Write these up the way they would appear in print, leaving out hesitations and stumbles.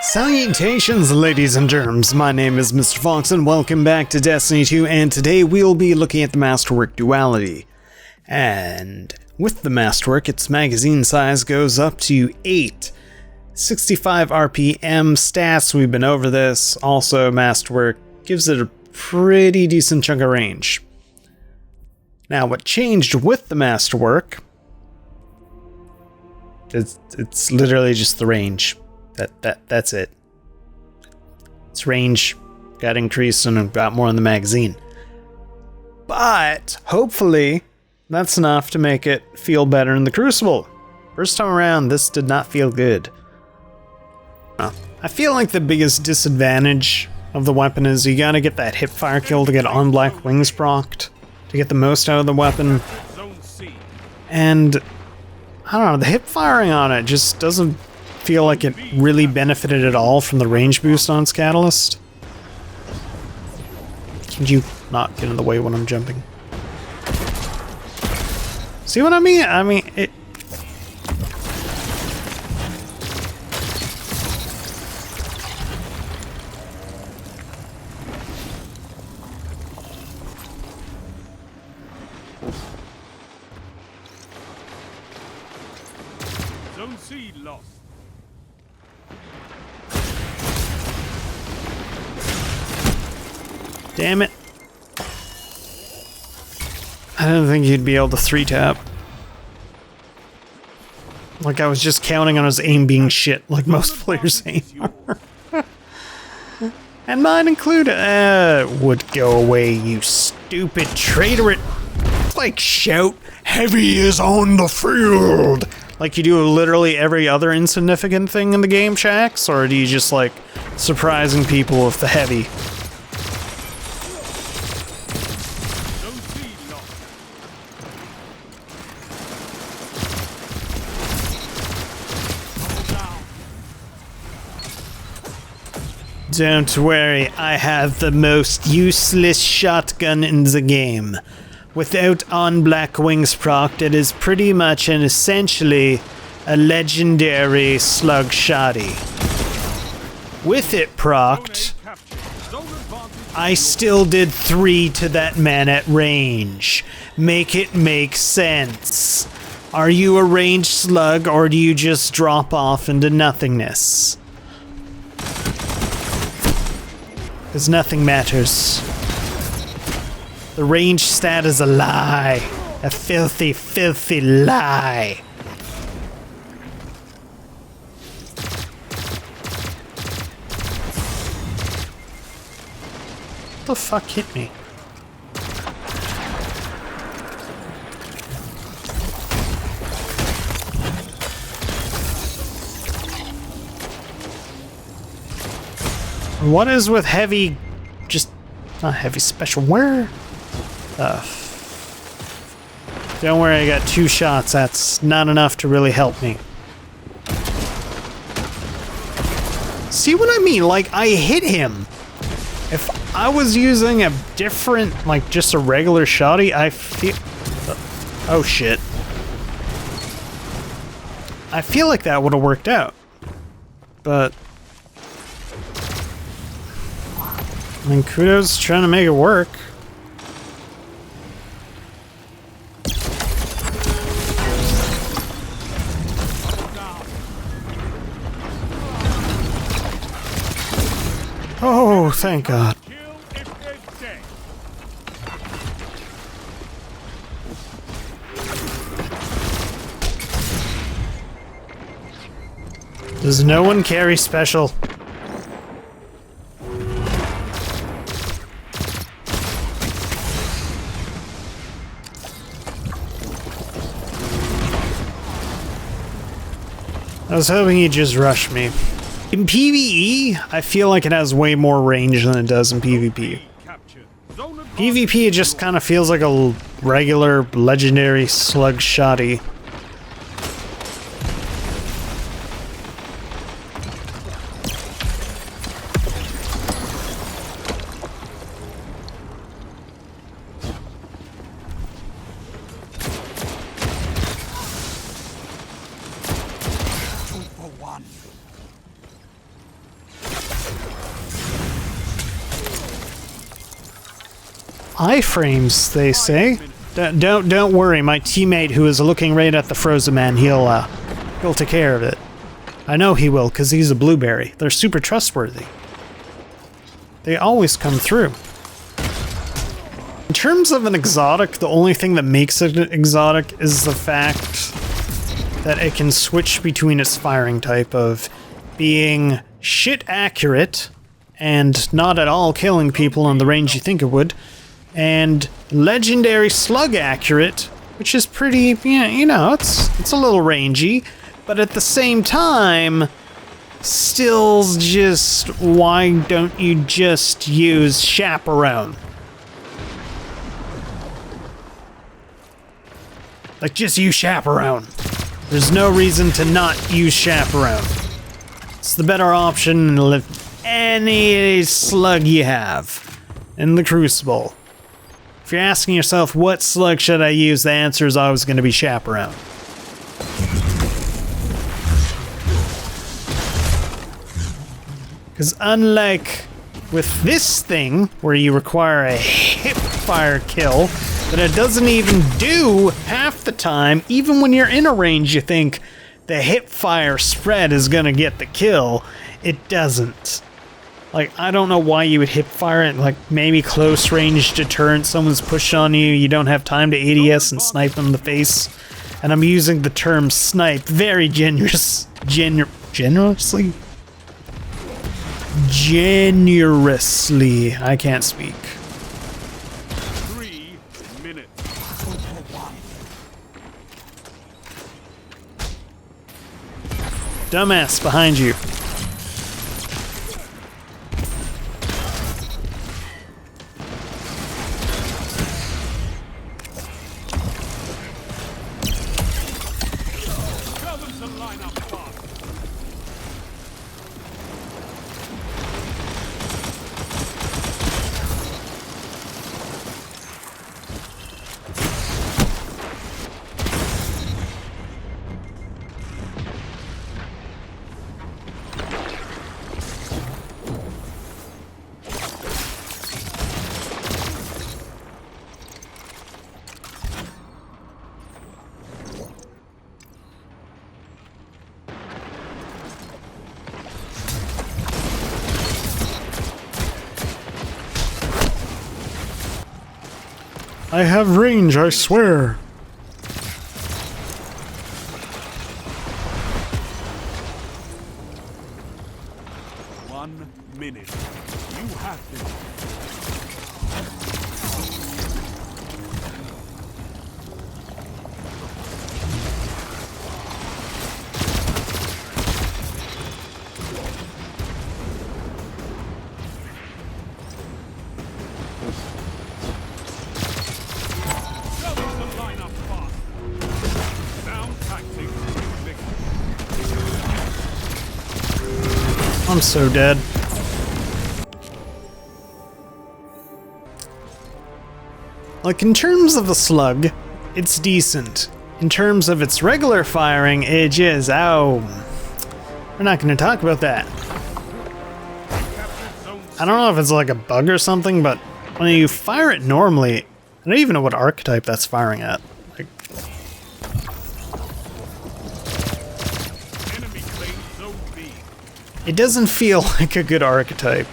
Salutations, ladies and germs. My name is Mr. Fox, and welcome back to Destiny 2, and today we'll be looking at the Masterworked Duality. And with the Masterwork, its magazine size goes up to 8. 65 RPM stats, we've been over this. Also, Masterwork gives it a pretty decent chunk of range. Now, what changed with the Masterwork, it's literally just the range. That's it. Its range got increased and got more in the magazine. But hopefully that's enough to make it feel better in the crucible. First time around, this did not feel good. I feel like the biggest disadvantage of the weapon is you gotta get that hipfire kill to get on black wings procced to get the most out of the weapon. And I don't know, the hip firing on it just doesn't feel like it really benefited at all from the range boost on its catalyst. Can you not get in the way when I'm jumping? See what I mean? I mean, it... Zone C lost. Damn it. I didn't think he'd be able to 3-tap. Like I was just counting on his aim being shit, like most players' aim are. And mine included. Would go away, you stupid traitor. Like shout, heavy is on the field. Like you do literally every other insignificant thing in the game, Shax? Or do you just like surprising people with the heavy? Don't worry, I have the most useless shotgun in the game. Without on black wings procced, it is pretty much and essentially a legendary slug shoddy. With it procced, I still did 3 to that man at range. Make it make sense. Are you a ranged slug or do you just drop off into nothingness? Because nothing matters. The range stat is a lie. A filthy, filthy lie. What the fuck hit me? What is with heavy, just not heavy special, where? Don't worry, I got 2 shots, that's not enough to really help me. See what I mean? Like, I hit him. If I was using a different, like just a regular shotty, I feel... Oh shit. I feel like that would have worked out. But... I mean, kudos trying to make it work. Oh, thank God. Does no one carry special? I was hoping he'd just rush me. In PvE, I feel like it has way more range than it does in PvP. PvP, it just kind of feels like a regular, legendary slug shoddy. iframes, they say. Don't worry, my teammate who is looking right at the frozen man, he'll take care of it. I know he will, because he's a blueberry. They're super trustworthy. They always come through. In terms of an exotic, the only thing that makes it exotic is the fact that it can switch between its firing type of being shit accurate and not at all killing people in the range you think it would, and legendary slug accurate, which is pretty, yeah, you know, it's a little rangy, but at the same time, still just, why don't you just use chaperone? Like, just use chaperone. There's no reason to not use chaperone. It's the better option than any slug you have in the crucible. If you're asking yourself, what slug should I use, the answer is always going to be chaperone. Because unlike with this thing, where you require a hip fire kill, that it doesn't even do half the time, even when you're in a range you think the hip fire spread is going to get the kill, it doesn't. Like, I don't know why you would hip fire it, like maybe close range deterrent, someone's pushed on you, you don't have time to ADS and snipe them in the face. And I'm using the term snipe very generously? Generously. I can't speak. 3 minutes. Dumbass behind you. Tell them to line up fast. I have range, I swear. One minute. You have this. Tell them to line up fast. Sound tactics. I'm so dead. Like, in terms of the slug, it's decent. In terms of its regular firing, it is, we're not going to talk about that. I don't know if it's like a bug or something, but when you fire it normally, I don't even know what archetype that's firing at. Like, Enemy claim zone B. it doesn't feel like a good archetype.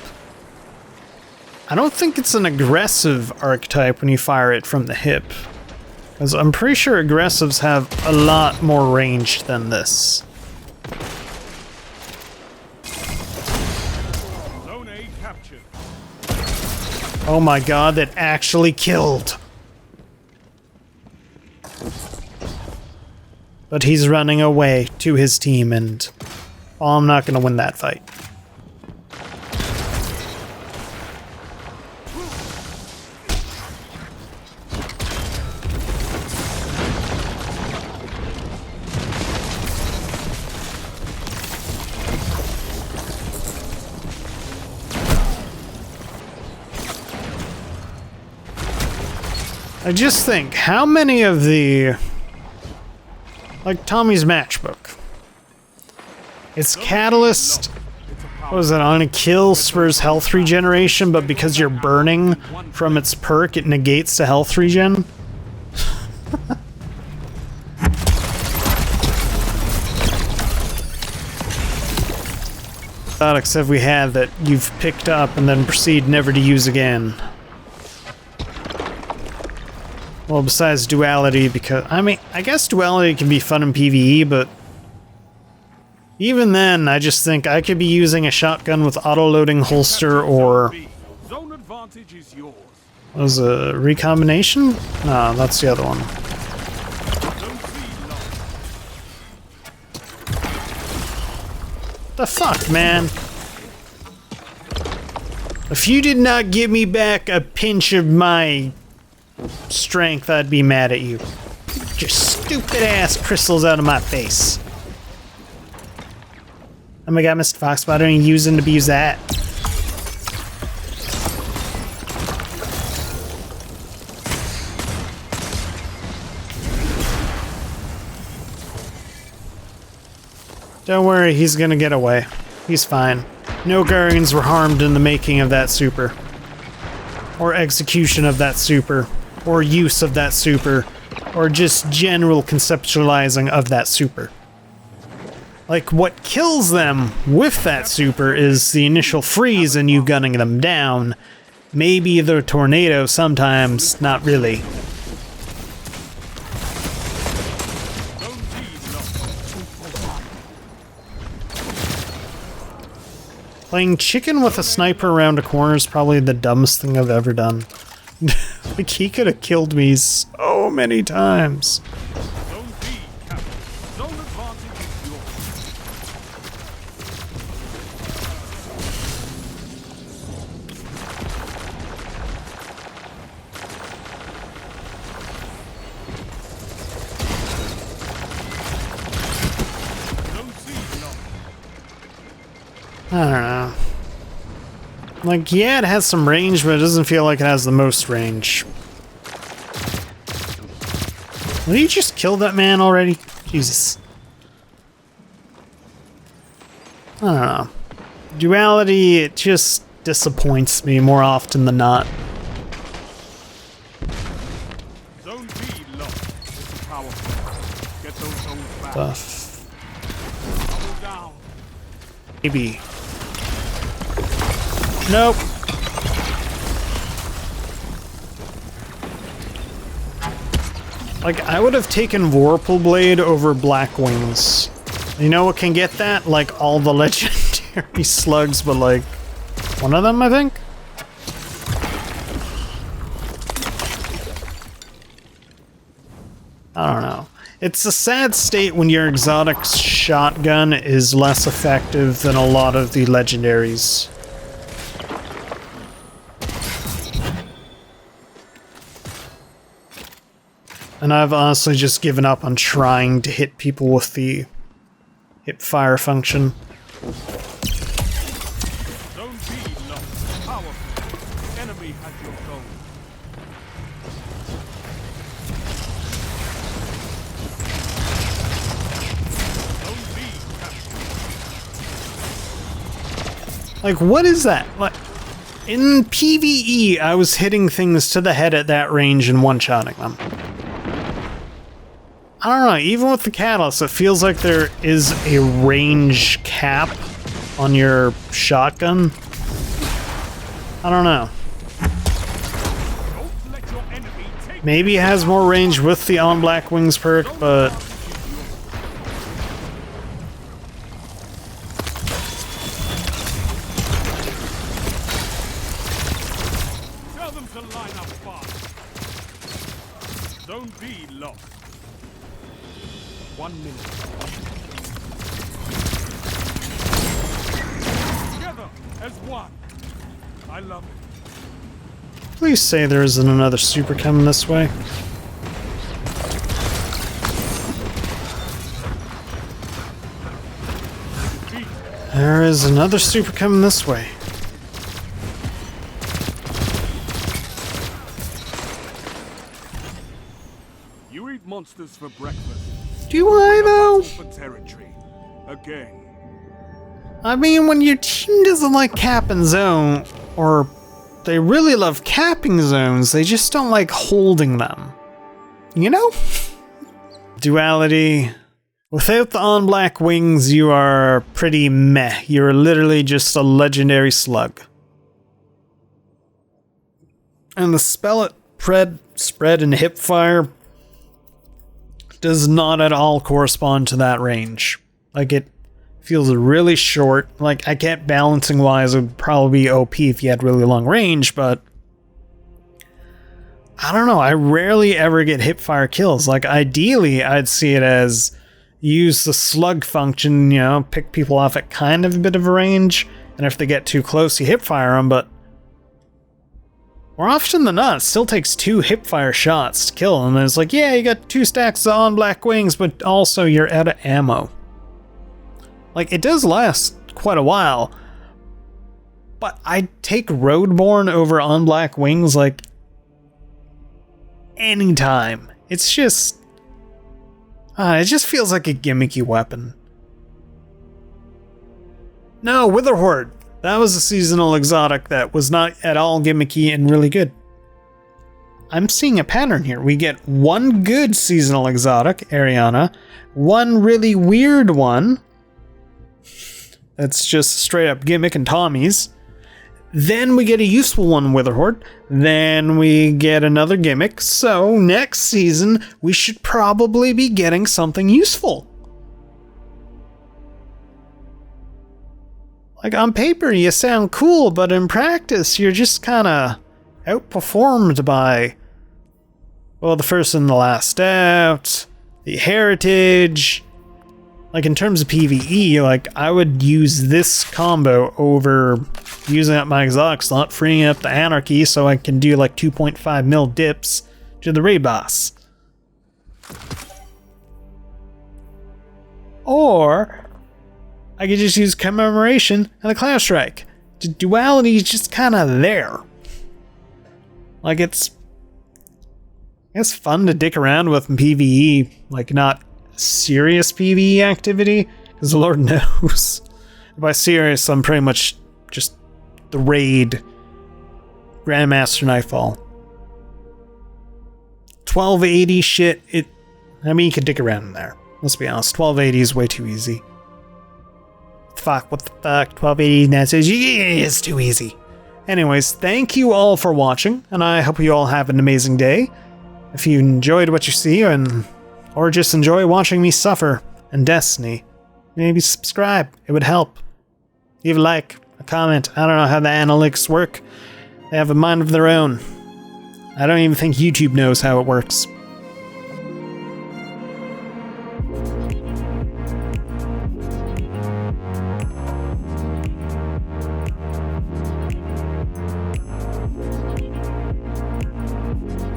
I don't think it's an aggressive archetype when you fire it from the hip. Because I'm pretty sure aggressives have a lot more range than this. Zone A captured. Oh my god, that actually killed! But he's running away to his team and... oh, I'm not gonna win that fight. I just think, how many of the... like Tommy's matchbook. It's Catalyst What was it? On a kill spurs health regeneration, but because you're burning from its perk, it negates the health regen? Products have we had that you've picked up and then proceed never to use again? Well, besides duality, because I mean, I guess duality can be fun in PvE, but even then, I just think I could be using a shotgun with auto-loading holster or Zone advantage is yours. was a recombination? No, that's the other one. Zone C locked. The fuck, man? If you did not give me back a pinch of my strength, I'd be mad at you. Get your stupid ass crystals out of my face. Oh my god, Mr. Fox, why don't you use them to abuse that? Don't worry, he's gonna get away. He's fine. No Guardians were harmed in the making of that super. Or execution of that super. Or use of that super. Or just general conceptualizing of that super. Like, what kills them with that super is the initial freeze and you gunning them down. Maybe the tornado sometimes, not really. Zone D locked. Playing chicken with a sniper around a corner is probably the dumbest thing I've ever done. Like, he could have killed me so many times. Zone D captured. Zone advantage is yours. Zone C locked. I don't know. Like, yeah, it has some range, but it doesn't feel like it has the most range. Did you just kill that man already? Jesus. I don't know. Duality, it just disappoints me more often than not. Zone B locked. This is powerful. Get those zones back. Stuff. Double down. Maybe. Nope. Like, I would have taken Vorpal Blade over Black Wings. You know what can get that? Like, all the legendary slugs, but like, one of them, I think? I don't know. It's a sad state when your exotic shotgun is less effective than a lot of the legendaries. And I've honestly just given up on trying to hit people with the hip fire function. Zone B locked. Powerful. Enemy has your goal. Zone B captured. Like, what is that? Like, in PvE, I was hitting things to the head at that range and one-shotting them. I don't know, even with the catalyst, it feels like there is a range cap on your shotgun. I don't know. Don't let your enemy take Maybe it has more range with the On Black Wings perk, but Tell them to line up fast. Zone B locked. 1 minute. Together as one. I love it. please say there isn't another super coming this way. There is another super coming this way. You eat monsters for breakfast. Do I, though? For territory. Again. I mean, when your team doesn't like cap and zone, or they really love capping zones, they just don't like holding them. You know? Duality. Without the on-black wings, you are pretty meh. You're literally just a legendary slug. And the spell at spread and hipfire does not at all correspond to that range. Like, it feels really short. Like, I get balancing wise, it would probably be OP if you had really long range, but I don't know, I rarely ever get hipfire kills. Like, ideally, I'd see it as use the slug function, you know, pick people off at kind of a bit of a range, and if they get too close, you hipfire them, but more often than not, it still takes 2 hipfire shots to kill them, and it's like, yeah, you got 2 stacks of on-black wings, but also you're out of ammo. Like, it does last quite a while, but I'd take Roadborne over on-black wings, like, anytime. It's just... it just feels like a gimmicky weapon. No, Witherhoard! That was a seasonal exotic that was not at all gimmicky and really good. I'm seeing a pattern here. We get one good seasonal exotic, Ariana, one really weird one that's just straight up gimmick and Tommy's. Then we get a useful one, Witherhoard. Then we get another gimmick. So next season, we should probably be getting something useful. Like, on paper, you sound cool, but in practice, you're just kind of outperformed by, well, the first and the last out, the heritage. Like, in terms of PvE, like, I would use this combo over using up my exotic slot, freeing up the anarchy so I can do, like, 2.5 mil dips to the raid boss. Or I could just use Commemoration and the Cloud Strike. The Duality is just kind of there. Like, it's fun to dick around with in PvE, like, not serious PvE activity, because the Lord knows. By serious, I'm pretty much just the raid, Grandmaster Nightfall. 1280 shit, I mean, you could dick around in there. Let's be honest, 1280 is way too easy. Fuck, what the fuck, 1280 now says, yeah, it's too easy. Anyways, thank you all for watching, and I hope you all have an amazing day. If you enjoyed what you see, or just enjoy watching me suffer in Destiny, maybe subscribe, it would help. Leave a like, a comment, I don't know how the analytics work. They have a mind of their own. I don't even think YouTube knows how it works.